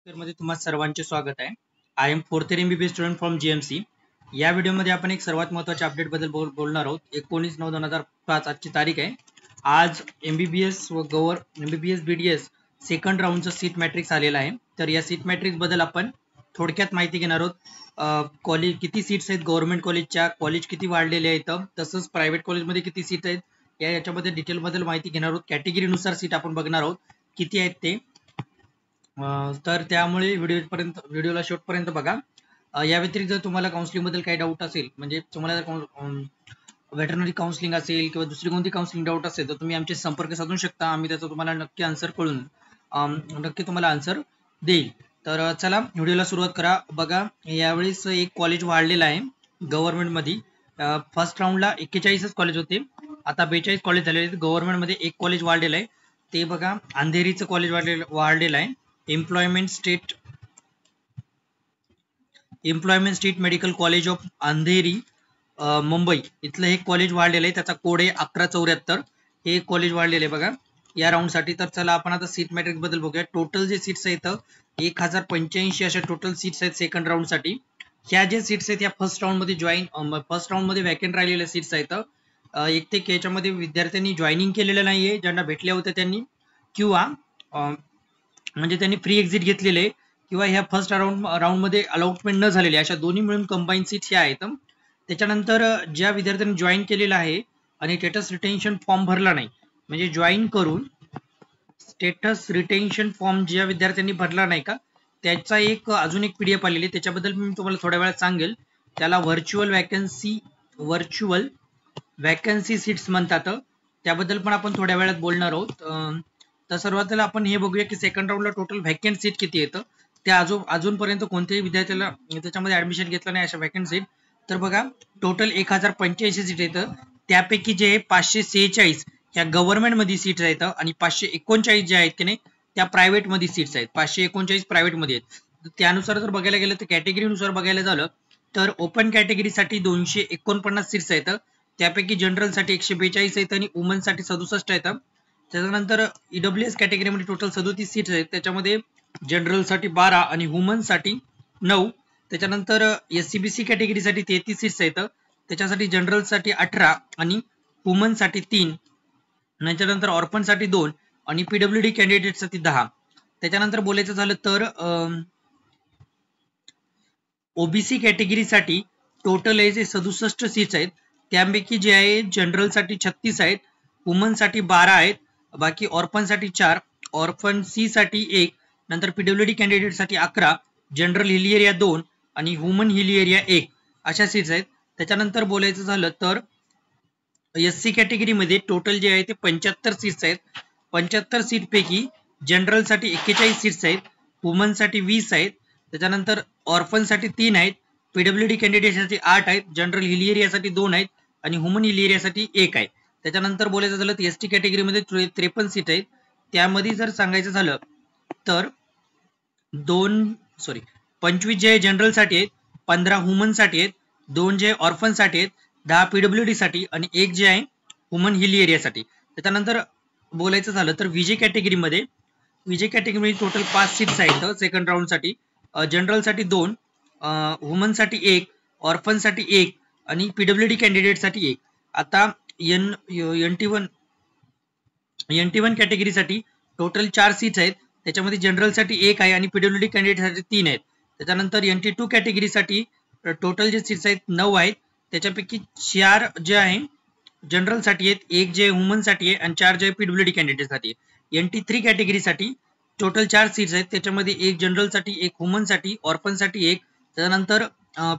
मध्ये तुम्हा सर्वांचे स्वागत आहे. I am fourth year MBBS student from GMC. या व्हिडिओमध्ये आपण एक सर्वात महत्त्वाच्या अपडेट बद्दल बोलणार आहोत. 19/9/2005 आजची तारीख आहे. आज MBBS व MBBS BDS सेकंड राऊंडचं सीट मॅट्रिक्स आलेला आहे. तर या सीट मॅट्रिक्स बद्दल आपण थोडक्यात माहिती घेणार आहोत. कॉलेज किती सीट्स आहेत, गव्हर्नमेंट कॉलेजच्या कॉलेज किती वाढलेले आहेत, तसंच प्रायव्हेट कॉलेजमध्ये किती सीट आहेत याच्यामध्ये डिटेल बद्दल माहिती घेणार आहोत. कॅटेगरीनुसार सीट आपण बघणार आहोत किती आहेत ते. तर त्यामुळे व्हिडिओला शेवटपर्यंत बघा. या व्यतिरिक्त जर तुम्हाला काउन्सिलिंग बद्दल काही डाऊट असेल, म्हणजे तुम्हाला वेटरनरी काउन्सिलिंग असेल किंवा दुसरी कोणती काउन्सिलिंग डाऊट असेल तर तुम्ही आमचे संपर्क साधू शकता. आम्ही त्याचा तुम्हाला नक्की आन्सर कळून नक्की तुम्हाला आन्सर देईल. तर चला व्हिडिओला सुरुवात करा. बघा, यावेळेस एक कॉलेज वाढलेलं आहे गव्हर्नमेंटमध्ये. फर्स्ट राऊंडला 41च कॉलेज होते, आता 42 कॉलेज झालेले आहेत. गव्हर्नमेंटमध्ये एक कॉलेज वाढलेलं आहे, ते बघा अंधेरीचं कॉलेज वाढलेलं आहे. Employment state medical College of Andheri Mumbai इथलं हे कॉलेज वाढलेलं आहे. त्याचा कोड आहे 1174. हे कॉलेज वाढलेलं आहे बघा या राऊंडसाठी. तर चला आपण आता सीट मॅट्रिक्स बद्दल बघूया. टोटल जे सीट्स आहेत 1085 अशा टोटल सीट्स आहेत सेकंड राऊंडसाठी. ह्या जे सीट्स आहेत या फर्स्ट राऊंडमध्ये वॅकंट राहिलेल्या सीट्स आहेत. एक ते याच्यामध्ये विद्यार्थ्यांनी जॉईनिंग केलेलं नाहीये, ज्यांना भेटल्या होत्या त्यांनी, किंवा म्हणजे त्यांनी फ्री एक्झिट घेतलेले, किंवा ह्या फर्स्ट राऊंडमध्ये अलॉटमेंट न झालेले, अशा दोन्ही मिळून कंबाईन सीट्स ह्या आहेत. त्याच्यानंतर ज्या विद्यार्थ्यांनी जॉईन केलेलं आहे आणि स्टेटस रिटेन्शन फॉर्म भरला नाही, म्हणजे जॉईन करून स्टेटस रिटेन्शन फॉर्म ज्या विद्यार्थ्यांनी भरला नाही का, त्याचा अजून एक PDF आलेली आहे, त्याच्याबद्दल मी तुम्हाला थोड्या वेळात सांगेल. त्याला व्हर्च्युअल वॅकन्सी सीट्स म्हणतात. त्याबद्दल पण आपण थोड्या वेळात बोलणार आहोत. तर सर्वात आपण हे बघूया की सेकंड राऊंडला टोटल व्हॅकंट सीट किती येतं. त्या अजूनपर्यंत कोणत्याही विद्यार्थ्याला त्याच्यामध्ये ऍडमिशन घेतलं नाही अशा व्हॅकंट सीट. तर बघा, टोटल 1085 सीट येतं. त्यापैकी जे 546 ह्या गव्हर्नमेंटमध्ये सीट्स आहेत आणि 539 जे आहेत की नाही त्या प्रायव्हेटमध्ये सीट्स आहेत. 539 प्रायव्हेटमध्ये आहेत. त्यानुसार जर बघायला गेलं तर कॅटेगरीनुसार बघायला झालं तर ओपन कॅटेगरीसाठी 249 सीट्स आहेत. त्यापैकी जनरलसाठी 142 आहेत आणि वुमनसाठी 67 आहेत. त्याच्यानंतर EWS कॅटेगरीमध्ये टोटल 37 सीट्स आहेत. त्याच्यामध्ये जनरलसाठी 12 आणि वुमनसाठी 9. त्याच्यानंतर SCBC कॅटेगरीसाठी 33 सीट्स आहेत. त्याच्यासाठी जनरलसाठी 18 आणि वुमनसाठी 3. त्याच्यानंतर ऑर्फनसाठी 2 आणि PWD कॅन्डिडेटसाठी 10. त्याच्यानंतर बोलायचं झालं तर OBC कॅटेगरीसाठी टोटल आहे जे 67 सीट्स आहेत. त्यापैकी जे आहे जनरलसाठी 36 आहेत, वुमनसाठी 12 आहेत, बाकी ऑर्फनसाठी 4, ऑर्फन C साठी 1, नंतर PWD कॅन्डिडेटसाठी 11, जनरल हिल एरिया 2 आणि वुमन हिल एरिया 1 अशा सीट्स आहेत. त्याच्यानंतर बोलायचं झालं तर SC कॅटेगरीमध्ये टोटल जे आहे ते 75 सीट्स आहेत. 75 सीट पैकी जनरलसाठी 41 सीट्स आहेत, वुमनसाठी 20 आहेत, त्याच्यानंतर ऑर्फनसाठी 3 आहेत, PWD कॅन्डिडेटसाठी 8 आहेत, जनरल हिल एरियासाठी 2 आहेत आणि वुमन हिल एरियासाठी 1 आहे. त्याच्यानंतर बोलायचं झालं तर ST कॅटेगरीमध्ये 53 सीट आहेत. त्यामध्ये जर सांगायचं झालं तर 25 जे जनरलसाठी आहेत, 15 वुमनसाठी आहेत, 2 जे ऑर्फनसाठी आहेत, 10 PWD साठी आणि 1 जे आहे वुमन हिल एरियासाठी. त्याच्यानंतर बोलायचं झालं तर विजे कॅटेगरीमध्ये टोटल 5 सीट्स आहेत सेकंड राऊंडसाठी. जनरलसाठी 2, वुमनसाठी 1, ऑर्फनसाठी 1 आणि PWD कॅन्डिडेटसाठी 1. आता NT1 कॅटेगरीसाठी टोटल 4 सीट्स आहेत. त्याच्यामध्ये जनरलसाठी 1 आहे आणि PWD कॅन्डिडेटसाठी 3 आहेत. त्याच्यानंतर NT2 कॅटेगरीसाठी टोटल जे सीट्स आहेत 9 आहेत. त्याच्यापैकी 4 जे आहे जनरलसाठी आहेत, 1 जे वुमनसाठी आहे आणि 4 जे PWD कॅन्डिडेटसाठी आहे. NT3 कॅटेगरीसाठी टोटल 4 सीट्स आहेत. त्याच्यामध्ये 1 जनरलसाठी, 1 वुमनसाठी, ऑर्फनसाठी 1, त्याच्यानंतर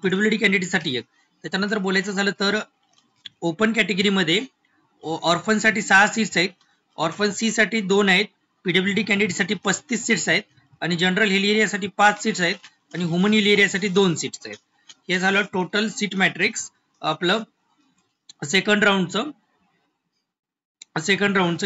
PWD कॅन्डिडेटसाठी 1. त्याच्यानंतर बोलायचं झालं तर ओपन कॅटेगरीमध्ये ऑर्फनसाठी 6 सीट्स आहेत, ऑर्फन C साठी 2 आहेत, PWD कॅन्डिडेटसाठी 35 सीट्स आहेत आणि जनरल हिल एरियासाठी 5 सीट्स आहेत आणि वुमन हिल एरियासाठी 2 सीट्स आहेत. हे झालं टोटल सीट मॅट्रिक्स आपलं सेकंड राऊंडचं.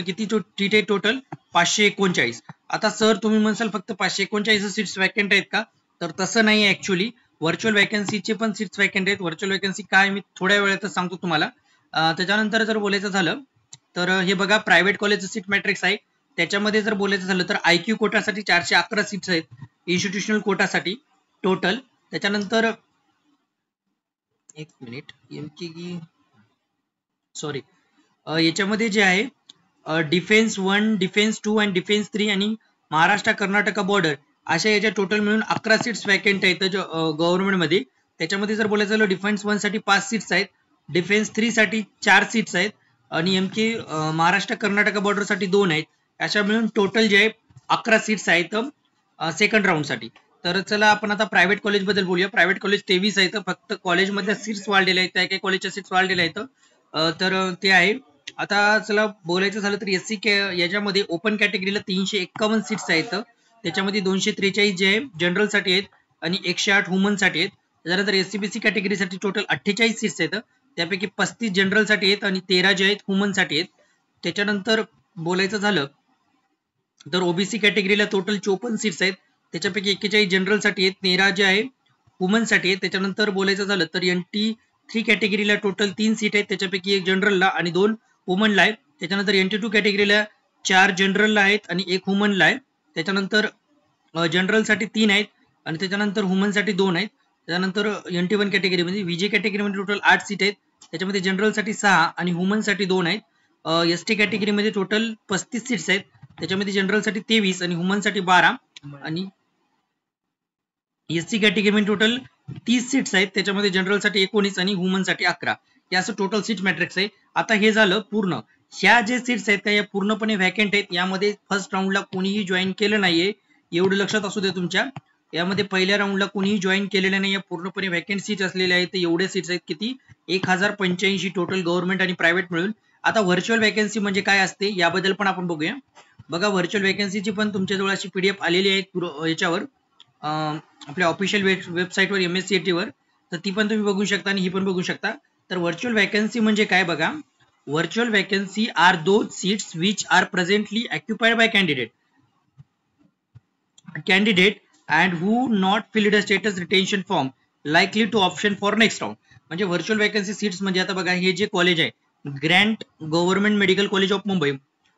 किती सीट आहे टोटल? 539. आता सर तुम्ही म्हणसाल फक्त 539 सीट्स वॅकंट आहेत का? तर तसं नाही. ऍक्च्युअली व्हर्च्युअल वॅकन्सीचे पण सीट्स वॅकंट आहेत. व्हर्च्युअल वॅकन्सी काय मी थोड्या वेळातच सांगतो तुम्हाला. त्याच्यानंतर जर बोलायचं झालं तर हे बघा प्रायव्हेट कॉलेजचं सीट मॅट्रिक्स आहे. त्याच्यामध्ये जर बोलायचं झालं तर IQ कोटासाठी 411 सीट्स आहेत, इन्स्टिट्यूशनल कोटासाठी टोटल. त्याच्यानंतर एक मिनिट सॉरी याच्यामध्ये जे आहे डिफेन्स 1, डिफेन्स 2 आणि डिफेन्स 3 आणि महाराष्ट्र कर्नाटका बॉर्डर अशा याच्या टोटल मिळून 11 सीट्स वॅकेंट आहेत गव्हर्नमेंटमध्ये. त्याच्यामध्ये जर बोलायचं झालं डिफेन्स 1 साठी 5 सीट्स आहेत, डिफेन्स 3 साठी 4 सीट्स आहेत आणि महाराष्ट्र कर्नाटका बॉर्डर साठी 2 आहेत. अशा मिळून टोटल जे आहे 11 सीट्स आहेत सेकंड राऊंड साठी. तर चला आपण आता प्रायव्हेट कॉलेज बद्दल बोलूया. प्रायव्हेट कॉलेज 23 आहेत, फक्त कॉलेजमधल्या सीट्स वाढलेल्या आहेत, काही कॉलेजच्या सीट्स वाढलेल्या आहेत. तर ते आहे. आता चला बोलायचं झालं तर एससी याच्यामध्ये ओपन कॅटेगरीला 351 सीट्स आहेत, त्याच्यामध्ये 243 जे आहे जनरल साठी आहेत आणि 108 वुमन साठी आहेत. त्याच्यानंतर एससीबीसी कॅटेगरीसाठी टोटल 48 सीट्स आहेत, त्यापैकी 35 जनरल साठी आहेत आणि 13 जे आहेत वुमन साठी आहेत. त्याच्यानंतर बोलायचं झालं तर ओबीसी कॅटेगरीला टोटल 54 सीट्स आहेत, त्याच्यापैकी 41 जनरल साठी आहेत, 13 जे आहे वुमन साठी आहेत. त्याच्यानंतर बोलायचं झालं तर NT3 कॅटेगरीला टोटल 3 सीट आहेत, त्याच्यापैकी 1 जनरलला आणि 2 वुमनला आहे. त्याच्यानंतर NT2 कॅटेगरीला 4 जनरलला आहेत आणि 1 वुमनला आहे. त्याच्यानंतर जनरल साठी 3 आहेत आणि त्याच्यानंतर वुमन साठी 2 आहेत. त्याच्यानंतर NT1 कॅटेगरीमध्ये VJ कॅटेगरीमध्ये टोटल 8 सीट आहेत, त्याच्यामध्ये जनरल साठी 6 आणि वुमन साठी 2 आहेत. ST कॅटेगरीमध्ये टोटल 35 सीट्स आहेत, त्याच्यामध्ये जनरल साठी 23 आणि वुमन साठी 12 आणि SC कॅटेगरीमध्ये टोटल 30 सीट्स आहेत, त्याच्यामध्ये जनरल साठी 19 आणि वुमन साठी 11. हे असं टोटल सीट मॅट्रिक्स आहे. आता हे झालं पूर्ण. ह्या जे सीट्स आहेत त्या पूर्णपणे व्हॅकंट आहेत. यामध्ये फर्स्ट राऊंडला कोणीही जॉईन केलं नाहीये, एवढं लक्षात असू द्या तुमच्या. यामध्ये पहिल्या राऊंडला कोणीही जॉईन केलेलं नाही, पूर्णपणे व्हॅकंट सीट्स असलेल्या आहेत. एवढे सीट्स आहेत किती 1085 टोटल गव्हर्नमेंट आणि प्रायव्हेट मिळून. आता व्हर्च्युअल वॅकन्सी म्हणजे काय असते याबद्दल पण आपण बघूया. बघा व्हर्च्युअल वॅकन्सीची पण तुमच्याजवळ अशी PDF आलेली आहे याच्यावर आपल्या ऑफिशियल वेबसाईटवर MSCET वर, तर ती पण तुम्ही बघू शकता आणि ही पण बघू शकता. तर व्हर्च्युअल वॅकन्सी म्हणजे काय बघा. Virtual vacancy are those seats which are presently occupied by candidate and who not filled a status retention form likely to option for next round. म्हणजे व्हर्च्युअल वॅकन्सी सीट्स म्हणजे आता बघा हे जे कॉलेज आहे Grant Government Medical College of Mumbai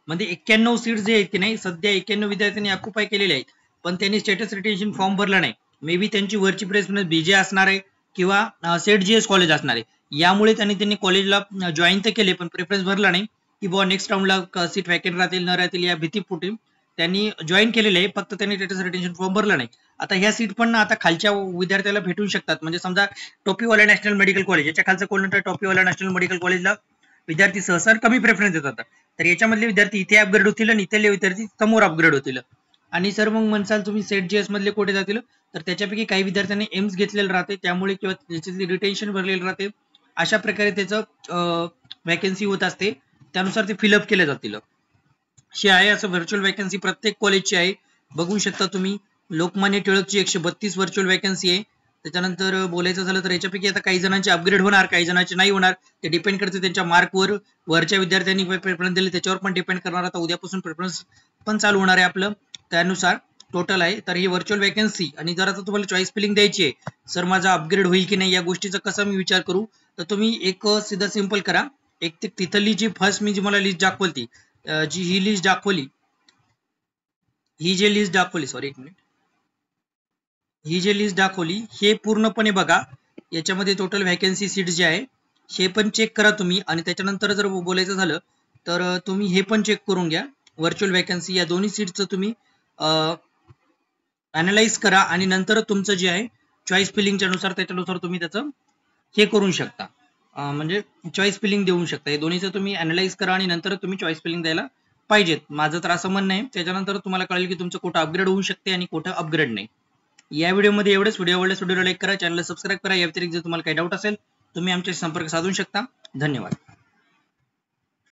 मध्ये 91 seats जे आहेत की नाही सध्या 91 विद्यार्थ्यांनी ऑक्युपाय केलेले आहेत, पण त्यांनी स्टेटस रिटेन्शन फॉर्म भरला नाही. मे बी त्यांची वरची प्रेफरन्स BJ असणार आहे किंवा सेट GS कॉलेज असणार आहे. यामुळे त्यांनी कॉलेजला जॉईन तर केले पण प्रेफरन्स भरला नाही की बुवा नेक्स्ट राऊंडला सीट वॅकेंट राहतील न राहतील या भीतीपोटी त्यांनी जॉईन केलेले आहे, फक्त त्यांनी स्टेटस रिटेन्शन फॉर्म भरला नाही. आता ह्या सीट पण आता खालच्या विद्यार्थ्याला भेटू शकतात. म्हणजे समजा टोपीवाला नॅशनल मेडिकल कॉलेज याच्या खालचं कोणतं टोपीवाला नॅशनल मेडिकल कॉलेजला विद्यार्थी सहसा कमी प्रेफरन्स देतात, तर याच्यामधले विद्यार्थी इथे अपग्रेड होतील आणि इथले विद्यार्थी समोर अपग्रेड होतील. आणि सर मग म्हणसाल तुम्ही सेट GS मधले कोठे जातील, तर त्याच्यापैकी काही विद्यार्थ्यांनी एम्स घेतलेलं राहते त्यामुळे किंवा त्याची रिटेन्शन भरलेलं राहते, अशा प्रकारे त्याचं वॅकन्सी होत असते, त्यानुसार ते फिलअप केले जातील. अशी आहे असं व्हर्च्युअल वॅकन्सी प्रत्येक कॉलेजची आहे. बघू शकता तुम्ही लोकमान्य टिळकची 132 व्हर्च्युअल वॅकन्सी आहे. त्याच्यानंतर बोलायचं झालं तर याच्यापैकी आता काही जणांचे अपग्रेड होणार काही जणांचे नाही होणार, ते डिपेंड करते त्यांच्या मार्कवर. वरच्या विद्यार्थ्यांनी प्रेफरन्स दिले त्याच्यावर पण डिपेंड करणार. आता उद्यापासून प्रेफरन्स पण चालू होणार आहे आपलं, त्यानुसार टोटल आहे. तर ही व्हर्च्युअल वॅकन्सी. आणि जर आता तुम्हाला चॉईस फिलिंग द्यायची आहे, सर माझा अपग्रेड होईल की नाही या गोष्टीचा कसा मी विचार करू, तर तुम्ही एक सीधा सिंपल करा. एक तिथली जी फर्स्ट मी जी मला लिस्ट दाखवली जी ही लिस्ट दाखवली ही जे लिस्ट दाखवली सॉरी एक मिनिट ही जे लिस्ट दाखवली हे पूर्णपणे बघा. याच्यामध्ये टोटल वॅकन्सी सीट जे आहे हे पण चेक करा तुम्ही. आणि त्याच्यानंतर जर बोलायचं झालं तर तुम्ही हे पण चेक करून घ्या. व्हर्च्युअल वॅकन्सी या दोन्ही सीटचं तुम्ही अनालाइज करा आणि नंतर तुमचं जे आहे चॉईस फिलिंगच्या नुसार त्याच्यानुसार तुम्ही त्याचं हे करू शकता, म्हणजे चॉईस फिलिंग देऊ शकता. हे दोन्हीचं तुम्ही अनालाइज करा आणि नंतर तुम्ही चॉईस फिलिंग द्यायला पाहिजेत. माझं तर असं म्हणणं आहे. त्याच्यानंतर तुम्हाला कळेल की तुमचं कुठं अपग्रेड होऊ शकते आणि कुठं अपग्रेड नाही. या व्हिडिओमध्ये एवढंच. व्हिडिओ आवडल्यास व्हिडिओला लाईक करा, चॅनलला सबस्क्राईब करा. या व्यतिरिक्त जर तुम्हाला काही डाऊट असेल तुम्ही आमच्याशी संपर्क साधू शकता. धन्यवाद.